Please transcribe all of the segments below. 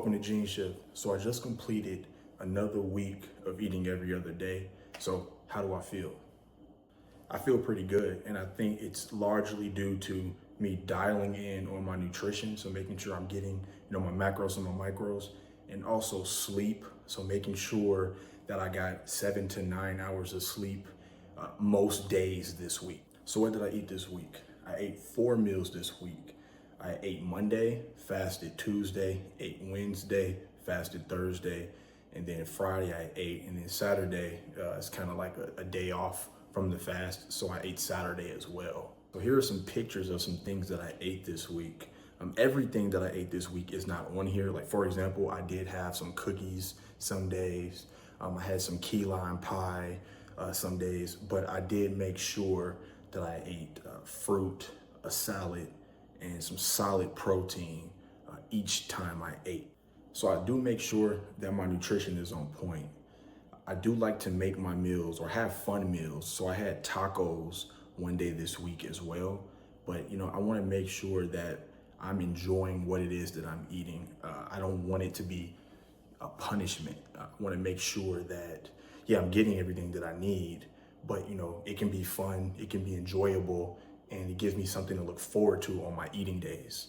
welcome to Gene Shift. So I just completed another week of eating every other day. So how do I feel? I feel pretty good, and I think it's largely due to me dialing in on my nutrition, so making sure I'm getting, my macros and my micros, and also sleep, so making sure that I got 7 to 9 hours of sleep most days this week. So what did I eat this week? I ate 4 meals this week. I ate Monday, fasted Tuesday, ate Wednesday, fasted Thursday, and then Friday I ate, and then Saturday it's kind of like a day off from the fast, so I ate Saturday as well. So here are some pictures of some things that I ate this week. Everything that I ate this week is not on here. Like, for example, I did have some cookies some days. I had some key lime pie some days, but I did make sure that I ate fruit, a salad, and some solid protein each time I ate. So I do make sure that my nutrition is on point. I do like to make my meals or have fun meals. So I had tacos one day this week as well. But, I want to make sure that I'm enjoying what it is that I'm eating. I don't want it to be a punishment. I want to make sure that, I'm getting everything that I need, but, it can be fun, it can be enjoyable, and it gives me something to look forward to on my eating days.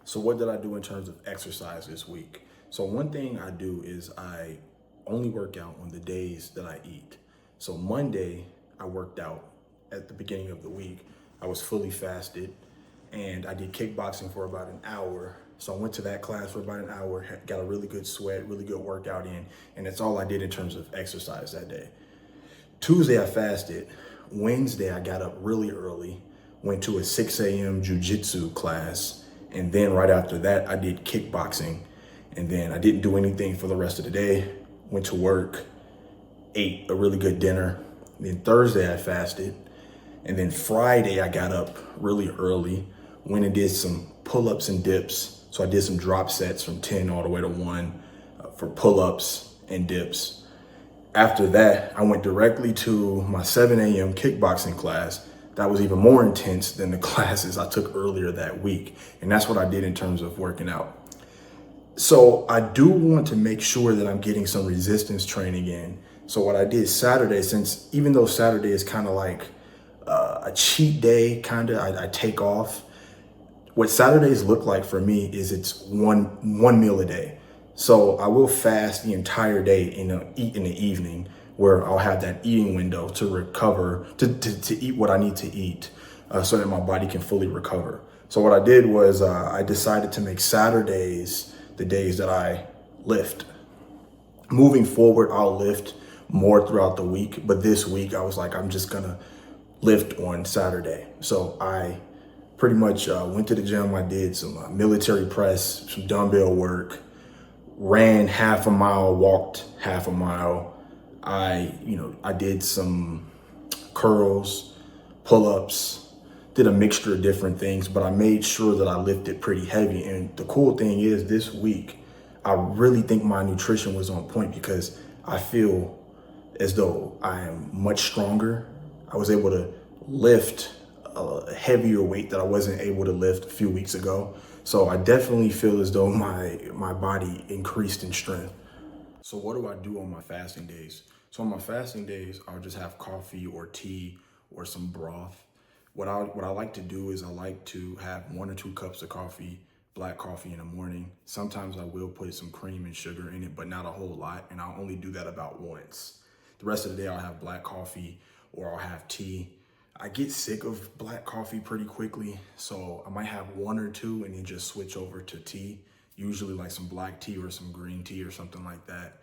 So what did I do in terms of exercise this week? So one thing I do is I only work out on the days that I eat. So Monday, I worked out at the beginning of the week. I was fully fasted and I did kickboxing for about an hour. So I went to that class for about an hour, got a really good sweat, really good workout in, and that's all I did in terms of exercise that day. Tuesday, I fasted. Wednesday, I got up really early, went to a 6 a.m. jujitsu class, and then right after that, I did kickboxing. And then I didn't do anything for the rest of the day, went to work, ate a really good dinner. Then Thursday, I fasted. And then Friday, I got up really early, went and did some pull-ups and dips. So I did some drop sets from 10 all the way to 1 for pull-ups and dips. After that, I went directly to my 7 a.m. kickboxing class. That was even more intense than the classes I took earlier that week. And that's what I did in terms of working out. So I do want to make sure that I'm getting some resistance training in. So what I did Saturday, since even though Saturday is kind of like a cheat day, I take off. What Saturdays look like for me is it's one meal a day. So I will fast the entire day and eat in the evening, where I'll have that eating window to recover, to eat what I need to eat so that my body can fully recover. So what I did was I decided to make Saturdays the days that I lift. Moving forward, I'll lift more throughout the week, but this week I was like, I'm just gonna lift on Saturday. So I pretty much went to the gym. I did some military press, some dumbbell work, ran half a mile, walked half a mile. I did some curls, pull-ups, did a mixture of different things, but I made sure that I lifted pretty heavy. And the cool thing is this week, I really think my nutrition was on point because I feel as though I am much stronger. I was able to lift a heavier weight that I wasn't able to lift a few weeks ago. So I definitely feel as though my body increased in strength. So what do I do on my fasting days? So on my fasting days, I'll just have coffee or tea or some broth. What I like to do is I like to have 1 or 2 cups of coffee, black coffee in the morning. Sometimes I will put some cream and sugar in it, but not a whole lot. And I'll only do that about once. The rest of the day I'll have black coffee or I'll have tea. I get sick of black coffee pretty quickly, so I might have 1 or 2 and then just switch over to tea, usually like some black tea or some green tea or something like that.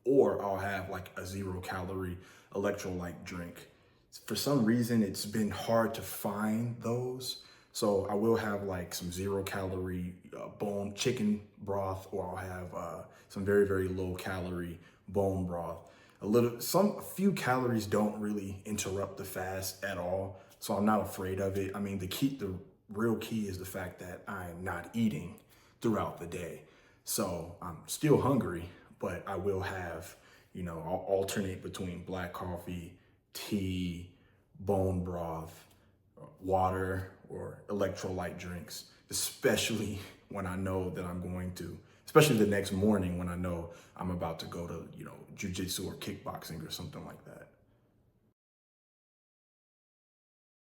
Or I'll have like a 0-calorie electrolyte drink. For some reason, it's been hard to find those. So I will have like some 0-calorie bone chicken broth, or I'll have some very, very low calorie bone broth. A few calories don't really interrupt the fast at all. So I'm not afraid of it. I mean, the real key is the fact that I'm not eating throughout the day. So I'm still hungry, but I will have, I'll alternate between black coffee, tea, bone broth, water, or electrolyte drinks, especially when I know that I'm going to especially the next morning when I know I'm about to go to, jujitsu or kickboxing or something like that.